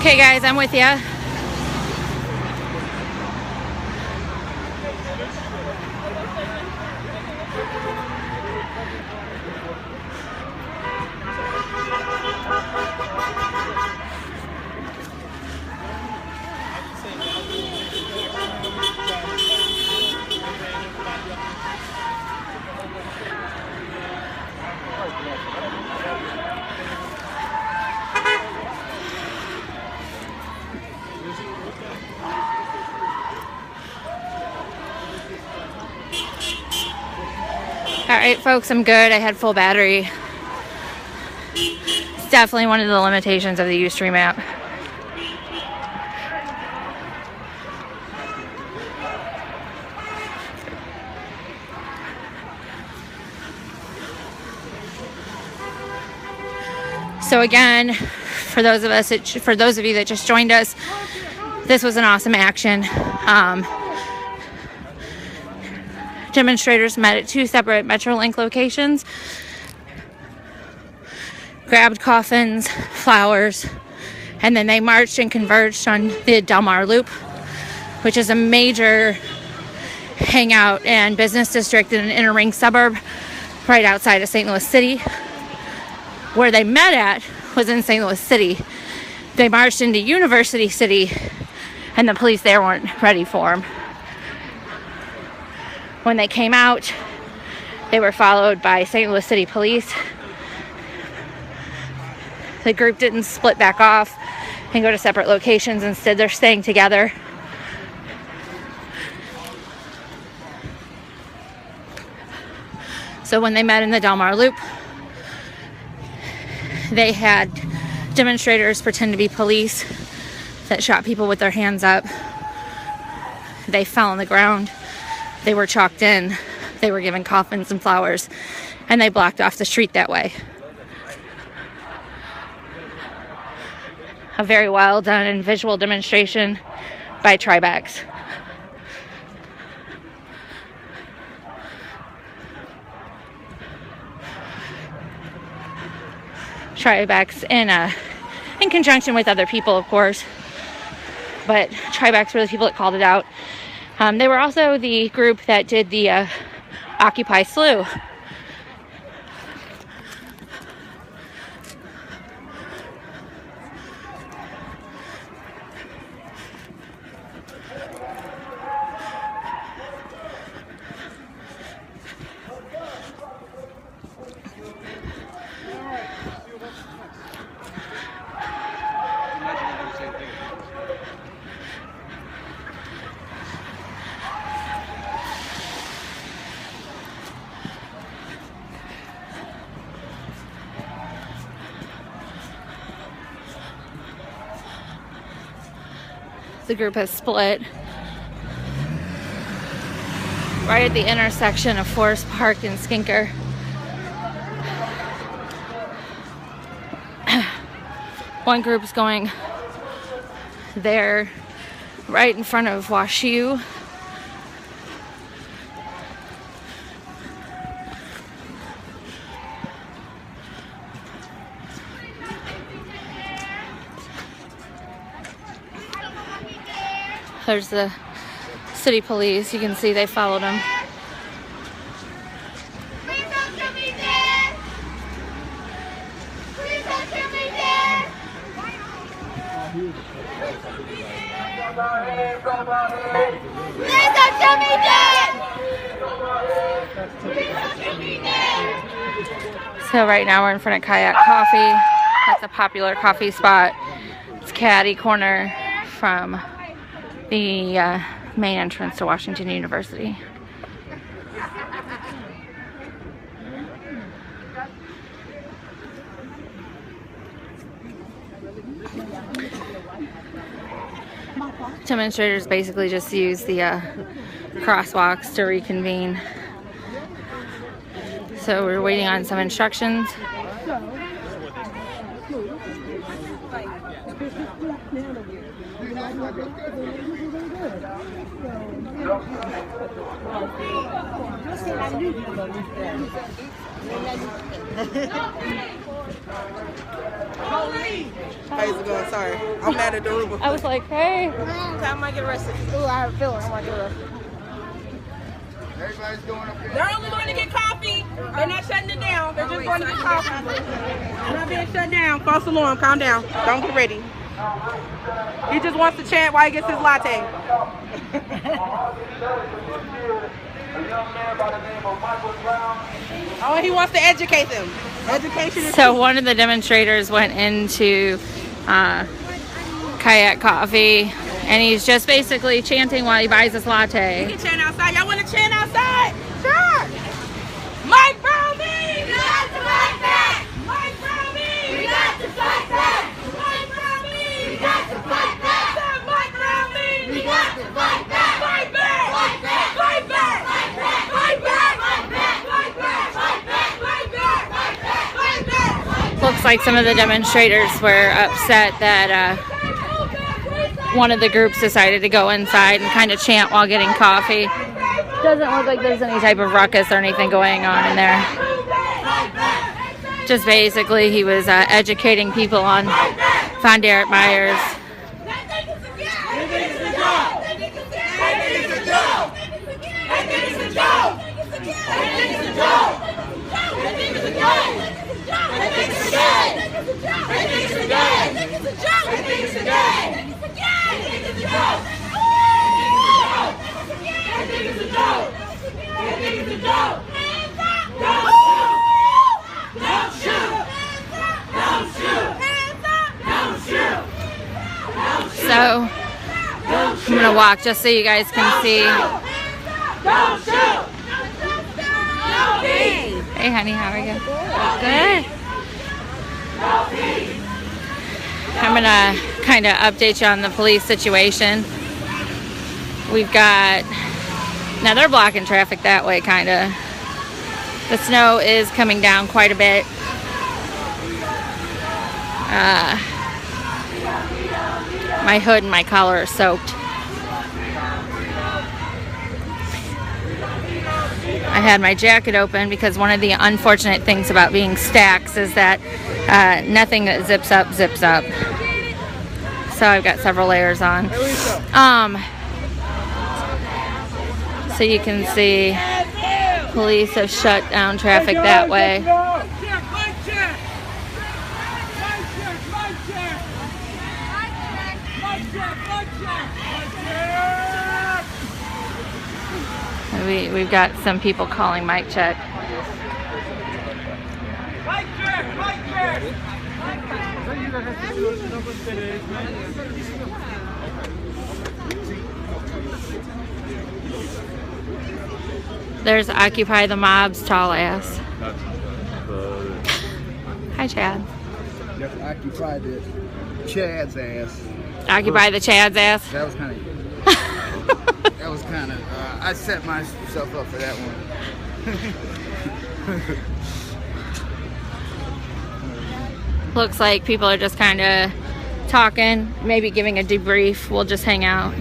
Okay guys, I'm with you. Alright folks, I'm good. I had full battery. It's definitely one of the limitations of the Ustream app. So again, for those of you that just joined us, this was an awesome action. Demonstrators met at 2 separate Metrolink locations, grabbed coffins, flowers, and then they marched and converged on the Del Mar Loop, which is a major hangout and business district in an inner ring suburb right outside of St. Louis City. Where they met at was in St. Louis City. They marched into University City, and the police there weren't ready for them. When they came out, they were followed by St. Louis City police. The group didn't split back off and go to separate locations. Instead, they're staying together. So when they met in the Del Mar Loop, they had demonstrators pretend to be police that shot people with their hands up. They fell on the ground. They were chalked in. They were given coffins and flowers, and they blocked off the street that way. A very well done and visual demonstration by Tribex. Tribex in conjunction with other people, of course, but Tribex were the people that called it out. They were also the group that did the Occupy SLU. The group has split right at the intersection of Forest Park and Skinker. One group is going there right in front of WashU. There's the city police. You can see they followed him. Please don't kill me dead! Please don't kill me dead! Please don't kill me dead! So right now we're in front of Kayak Coffee. That's a popular coffee spot. It's catty corner from the main entrance to Washington University. Demonstrators basically just use the crosswalks to reconvene. So we're waiting on some instructions. How's it going? Sorry. I'm mad at Daruba. I was like, hey. I might get arrested. Ooh, I have a feeling I might get arrested. Everybody's going up there. They're only going to get coffee. They're not shutting it down. They're just going to get coffee. They're not being shut down. False alarm. Calm down. Don't get ready. He just wants to chant while he gets his latte. Oh, he wants to educate them. Education is So one of the demonstrators went into Kayak Coffee, and he's just basically chanting while he buys his latte. You can chant outside. Y'all want to chant outside? Sure. Mike Brownie! We got to fight back! Mike Brownie! We got to fight back! Mike Brownie! We got to fight back! Mike Brownie! We got to fight back! Fight back! Fight back! Fight back! Fight back! Fight back! Fight back! Fight back! Fight back! Fight back! Fight back! Fight back! Looks like some of the demonstrators were upset that one of the groups decided to go inside and kind of chant while getting coffee. Doesn't look like there's any type of ruckus or anything going on in there. Just basically he was educating people on Von Derek Myers. So I'm gonna walk just so you guys can see. Hey honey, how are you? Good. I'm gonna kind of update you on the police situation. We've got, now they're blocking traffic that way kind of. The snow is coming down quite a bit. My hood and my collar are soaked. I had my jacket open because one of the unfortunate things about being Stacks is that nothing that zips up, zips up. So I've got several layers on. So you can see police have shut down traffic that way. We've got some people calling mic check. There's Occupy the Mob's tall ass. Hi, Chad. Occupy the Chad's ass. Occupy the Chad's ass. That was kind of. That was kind of. I set myself up for that one. Looks like people are just kind of talking, maybe giving a debrief. We'll just hang out.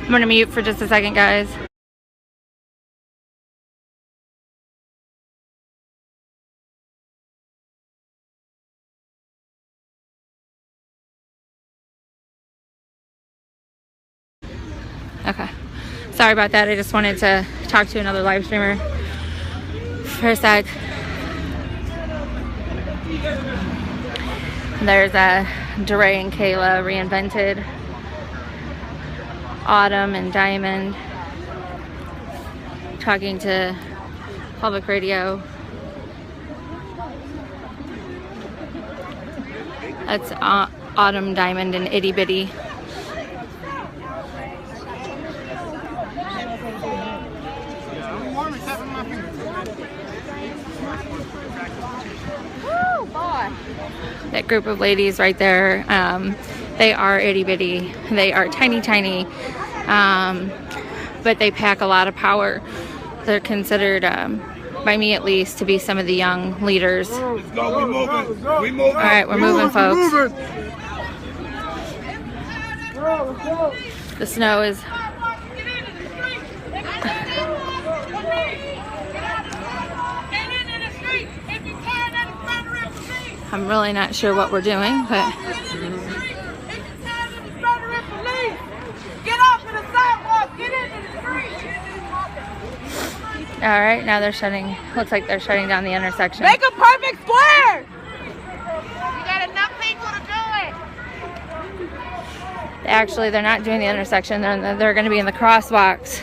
I'm gonna mute for just a second, guys. Okay, sorry about that. I just wanted to talk to another live streamer for a sec. There's DeRay and Kayla reinvented. Autumn and Diamond talking to public radio. That's Autumn, Diamond, and Itty Bitty. That group of ladies right there, they are itty bitty. They are tiny, tiny, but they pack a lot of power. They're considered, by me at least, to be some of the young leaders. Let's go, we moving. We moving. All right, we're moving, folks. The snow is I'm really not sure what we're doing, but Get off of the sidewalk. Get into the street. all right, now they're shutting, looks like they're shutting down the intersection. Make a perfect square. You got enough people to do it. Actually, they're not doing the intersection. They're going to be in the crosswalks.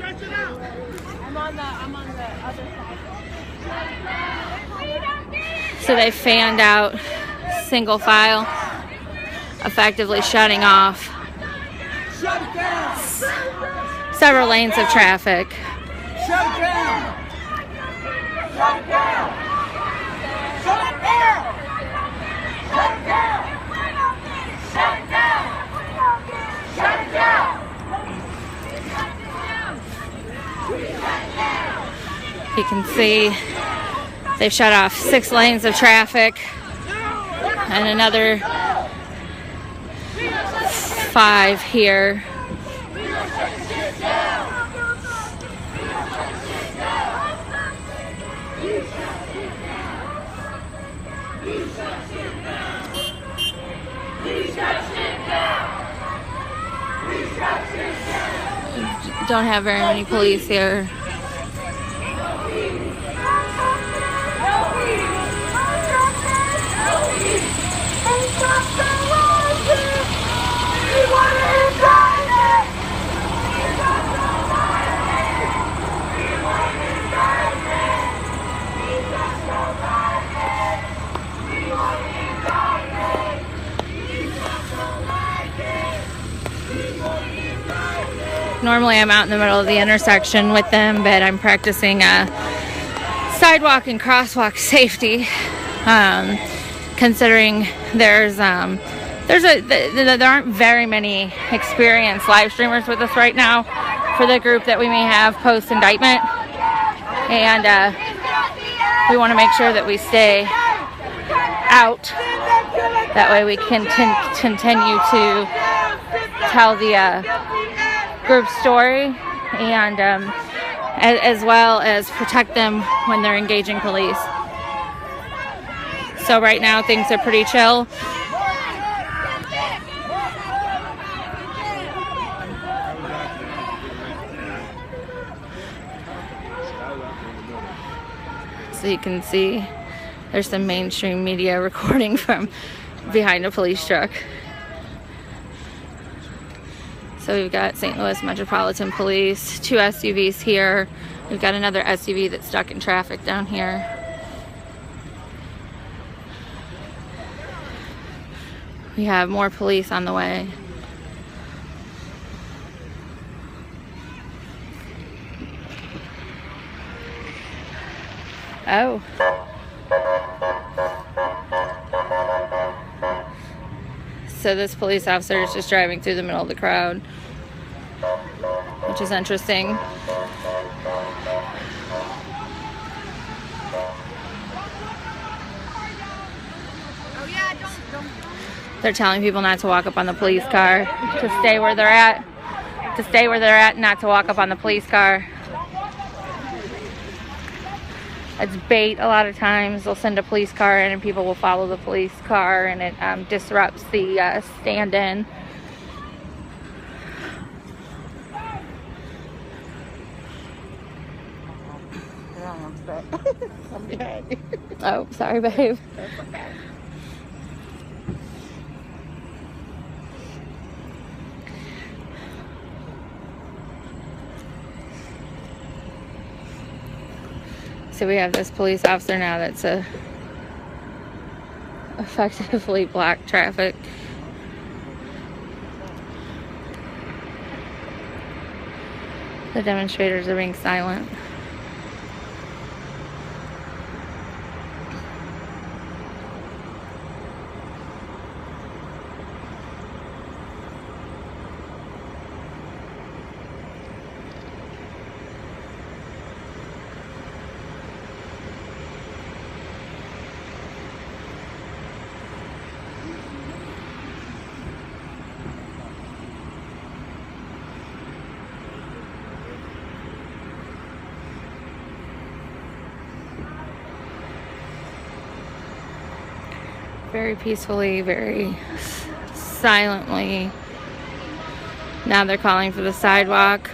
I'm on the other side. So they fanned out single file, effectively shutting off Shut it down! several lanes of traffic. Shut it down! Shut it down. Shut it down. Shut it down. Shut it down. Shut it down. You can see they've shut off 6 lanes of traffic and another 5 here. Don't have very many police here. Normally I'm out in the middle of the intersection with them, but I'm practicing sidewalk and crosswalk safety, considering there aren't very very experienced live streamers with us right now for the group that we may have post indictment, and we want to make sure that we stay out. That way we can continue to tell the group story, and as well as protect them when they're engaging police. So right now things are pretty chill. So you can see there's some mainstream media recording from behind a police truck. So we've got St. Louis Metropolitan Police, 2 SUVs here. We've got another SUV that's stuck in traffic down here. We have more police on the way. Oh. So this police officer is just driving through the middle of the crowd, which is interesting. They're telling people not to walk up on the police car, to stay where they're at, not to walk up on the police car. It's bait a lot of times. They'll send a police car in and people will follow the police car, and it disrupts the stand-in. Oh, sorry, babe. So we have this police officer now that's effectively blocked traffic. The demonstrators are being silent. Very peacefully, very silently. Now they're calling for the sidewalk.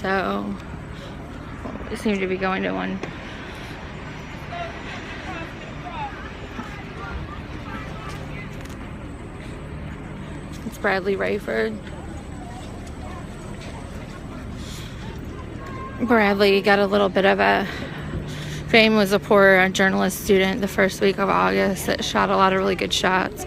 So we seem to be going to one. It's Bradley Rayford. Bradley got a little bit of a fame, was a poor journalist student the first week of August that shot a lot of really good shots.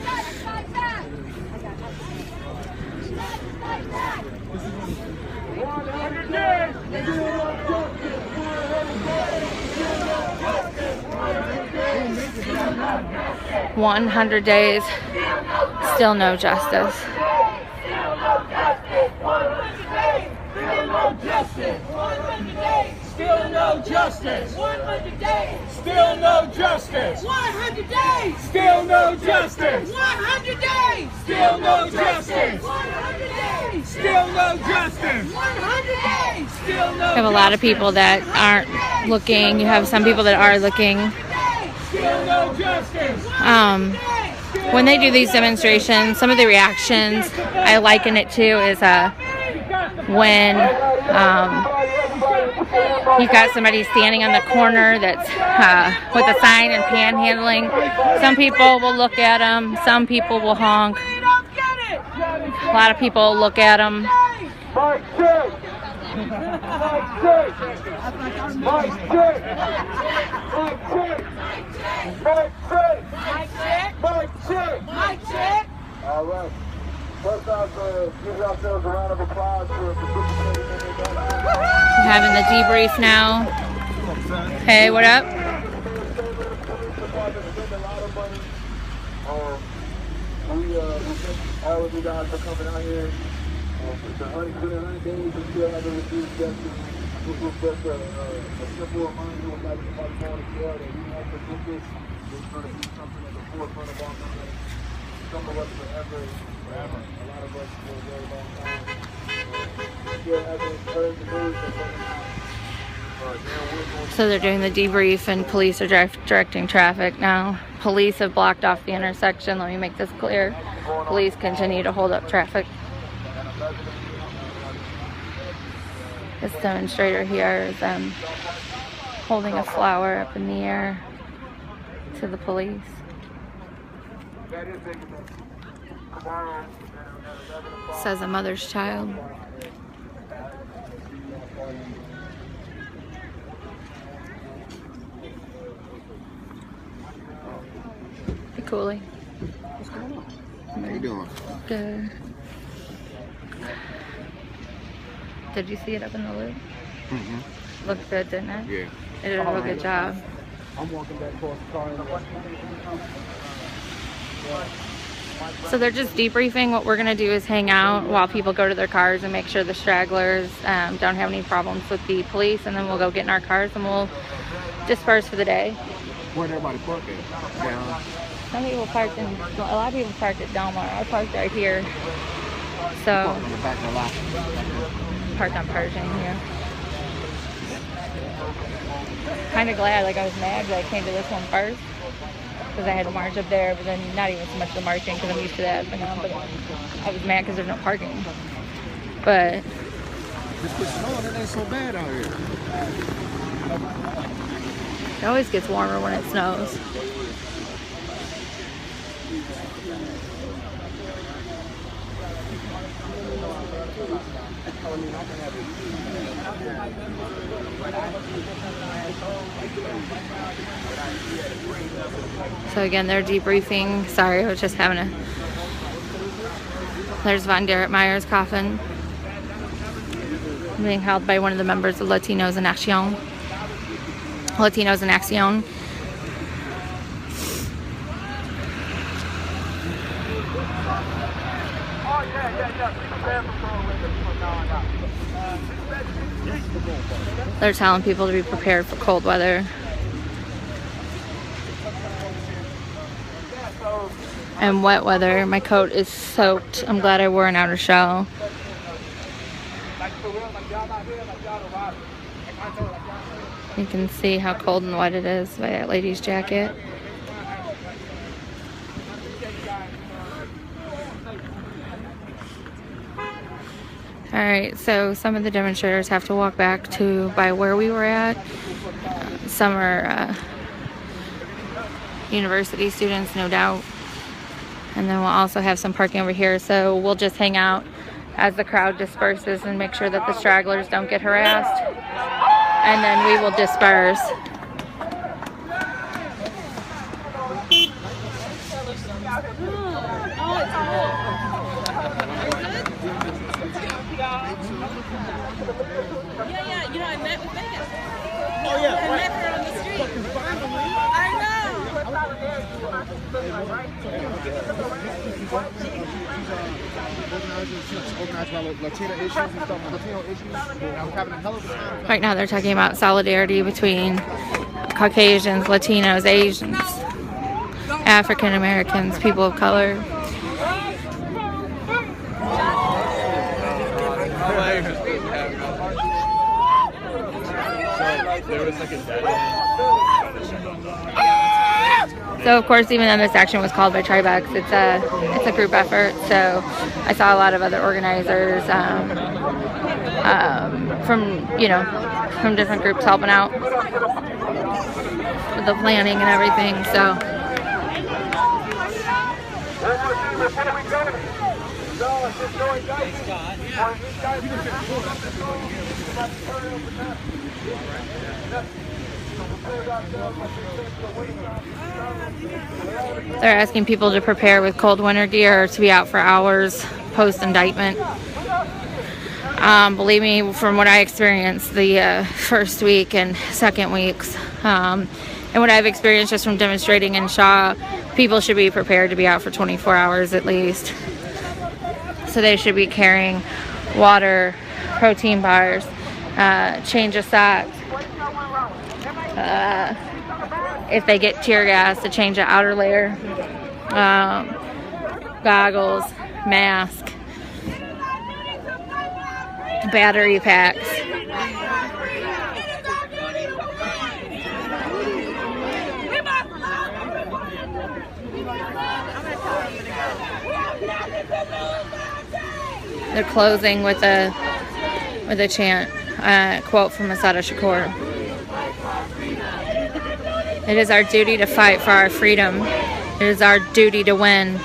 "100 days, still no justice." Still no justice. 100 days. Still no justice. 100 days. Still no justice. 100 days. Still no justice. 100 days. Still no justice. 100 days. Still no. You have a lot of people that aren't looking. You have some people that are looking. Still no justice. When they do these demonstrations, some of the reactions I liken it to is when you've got somebody standing on the corner that's with a sign and panhandling. Some people will look at them. Some people will honk. A lot of people look at them. All right. First off, give yourselves a round of applause for participating in this. We're having the debrief now. Hey, what up? We thank all of you guys for coming out here. It's 100 days and still haven't received justice. This was just a simple reminder of like going to jail that we have to do this. It's going to be something at the forefront of our mind. Some of us forever. A lot of us for a very long time. Still haven't heard the news that So they're doing the debrief and police are directing traffic now. Police have blocked off the intersection. Let me make this clear. Police continue to hold up traffic. This demonstrator here is holding a flower up in the air to the police. Says a mother's child. Hey, Cooley. How you doing? Good. Did you see it up in the loop? Mm-hmm. Looked good, didn't it? Yeah. It did a real good job. I'm walking back towards the car. So they're just debriefing. What we're going to do is hang out while people go to their cars and make sure the stragglers don't have any problems with the police, and then we'll go get in our cars and we'll disperse for the day. Where'd everybody park at? Down. Some people parked in, a lot of people parked at Delmar. I parked right here. So, On the back of the lot. parked on Pershing here. Kind of glad, like I was mad that I came to this one first. Because I had to march up there, but then not even so much the marching because I'm used to that. But I was mad because there's no parking. But Just quit snowing, it ain't so bad out here. it always gets warmer when it snows. So again, they're debriefing. Sorry, I was just having a... There's Von Derek Meyer's coffin being held by one of the members of Latinos in Action. Latinos in Action. They're telling people to be prepared for cold weather. and wet weather. My coat is soaked. I'm glad I wore an outer shell. You can see how cold and wet it is by that lady's jacket. Alright, so some of the demonstrators have to walk back to by where we were at. Some are university students, no doubt. And then we'll also have some parking over here, so we'll just hang out as the crowd disperses and make sure that the stragglers don't get harassed. And then we will disperse. Yeah, you know, I met with Megan. Oh, yeah. I met her on the street. I know. Right now they're talking about solidarity between Caucasians, Latinos, Asians, African Americans, people of color. So of course, even though this action was called by Tribex, it's a group effort. So I saw a lot of other organizers from different groups helping out with the planning and everything. So. They're asking people to prepare with cold winter gear or to be out for hours post-indictment. Believe me, from what I experienced the first week and second weeks, and what I've experienced just from demonstrating in Shaw, people should be prepared to be out for 24 hours at least. So they should be carrying water, protein bars, change of socks. If they get tear gas, to change the outer layer, goggles, mask, battery packs. They're closing with a chant, quote from Stackizshort. It is our duty to fight for our freedom. It is our duty to win.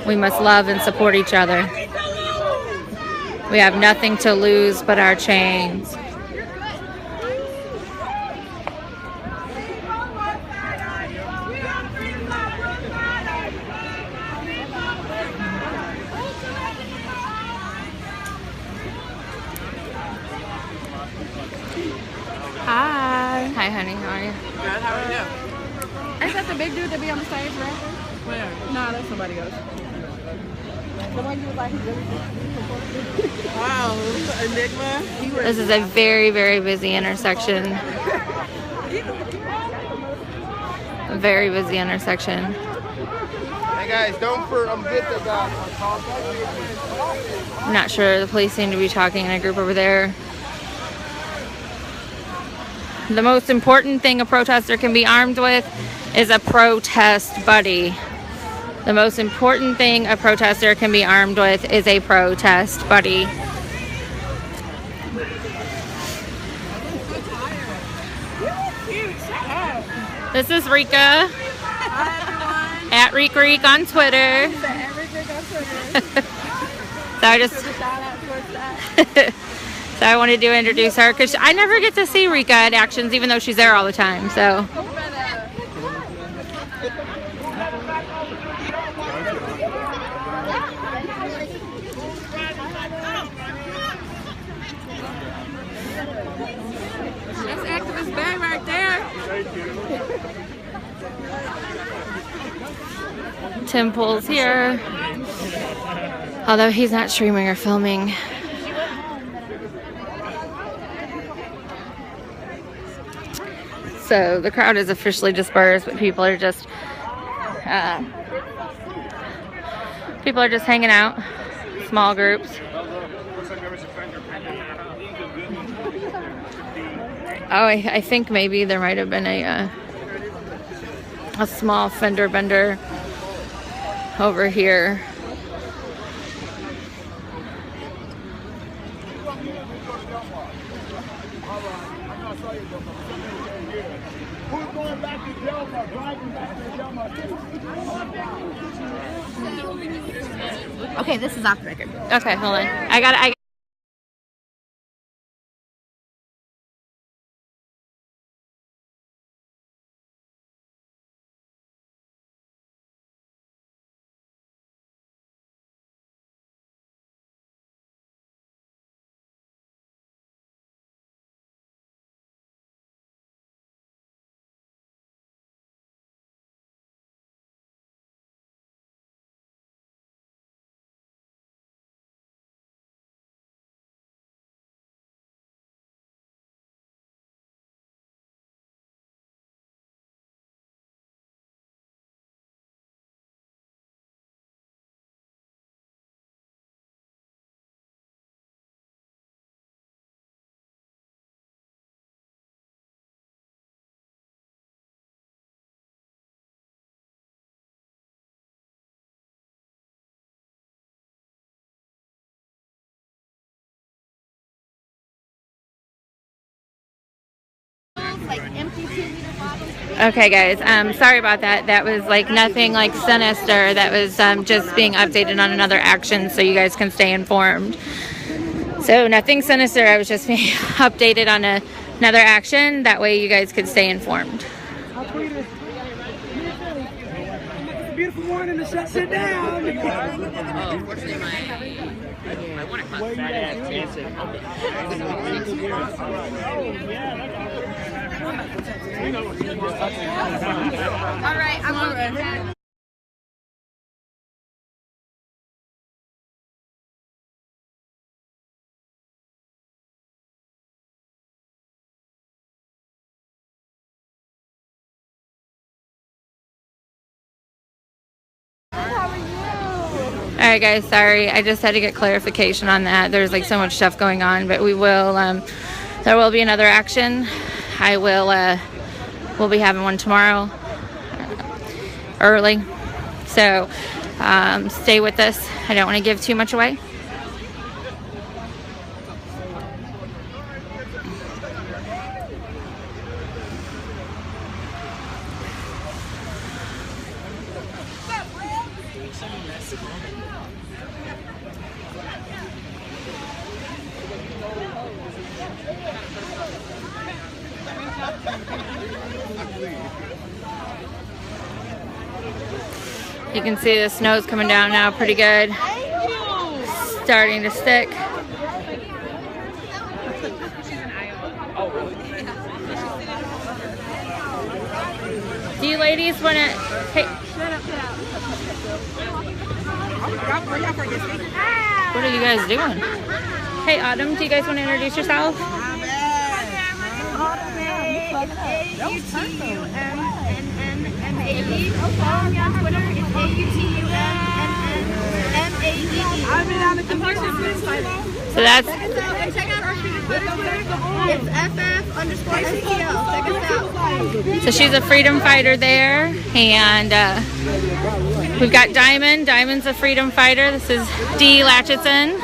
We must love and support each other. We have nothing to lose but our chains. Hi. Hi, honey. How are you? Good. How are you? Is that the big dude that be on the stage rapping? Where? Nah, that's somebody else. The one you was like, wow, Enigma. This is a very, very busy intersection. A very busy intersection. Hey guys, don't forget the guy. I'm not sure. The police seem to be talking in a group over there. The most important thing a protester can be armed with is a protest buddy. The most important thing a protester can be armed with is a protest buddy. This is Rika. Hi, everyone. At Reek Reek on Twitter. So I just... So I wanted to introduce her because I never get to see Rika at actions, even though she's there all the time. So. That's activist Bay right there. Tim Pool's here, although he's not streaming or filming. So the crowd is officially dispersed, but people are just People are just hanging out, small groups. Oh, I think maybe there might have been a small fender bender over here. Okay, this is off the record. Okay, hold on. I Okay guys, sorry about that. That was like nothing like sinister. That was just being updated on another action so you guys can stay informed. So nothing sinister. I was just being updated on another action. That way you guys could stay informed. Beautiful morning to shut shit down. Unfortunately, my one o'clock. All right, I'm all right. Alright guys, sorry. I just had to get clarification on that. There's like so much stuff going on, but we will, there will be another action. We'll be having one tomorrow, early. So, stay with us. I don't want to give too much away. You can see the snow's coming down now pretty good. Starting to stick. Do you ladies want to... Hey. What are you guys doing? Hey Autumn, do you guys want to introduce yourself? A-U-T-U-M-N-N-M-A-E. Follow me on Twitter. It's A-U-T-U-M-N-N-M-A-E. So that's... Check out our Twitter. It's FF_CTL. Check us out. So she's a freedom fighter there. And we've got Diamond. Diamond's a freedom fighter. This is D. Latchitson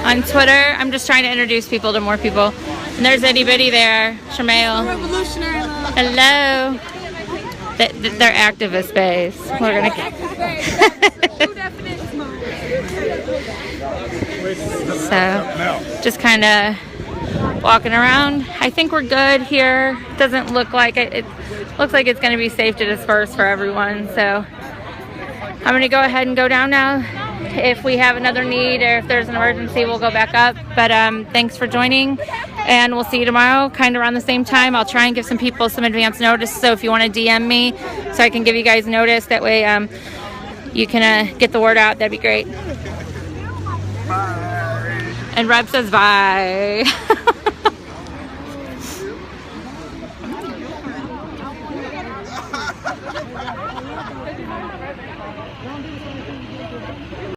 on Twitter. I'm just trying to introduce people to more people. And there's Itty Bitty there. Shamail. Hello. They're activist base. We're gonna. So, just kind of walking around. I think we're good here. Doesn't look like it. It looks like it's going to be safe to disperse for everyone. So, I'm going to go ahead and go down now. If we have another need or if there's an emergency, we'll go back up. But thanks for joining, and we'll see you tomorrow kind of around the same time. I'll try and give some people some advance notice, so if you want to DM me so I can give you guys notice, that way you can get the word out. That'd be great. Bye. And Reb says bye.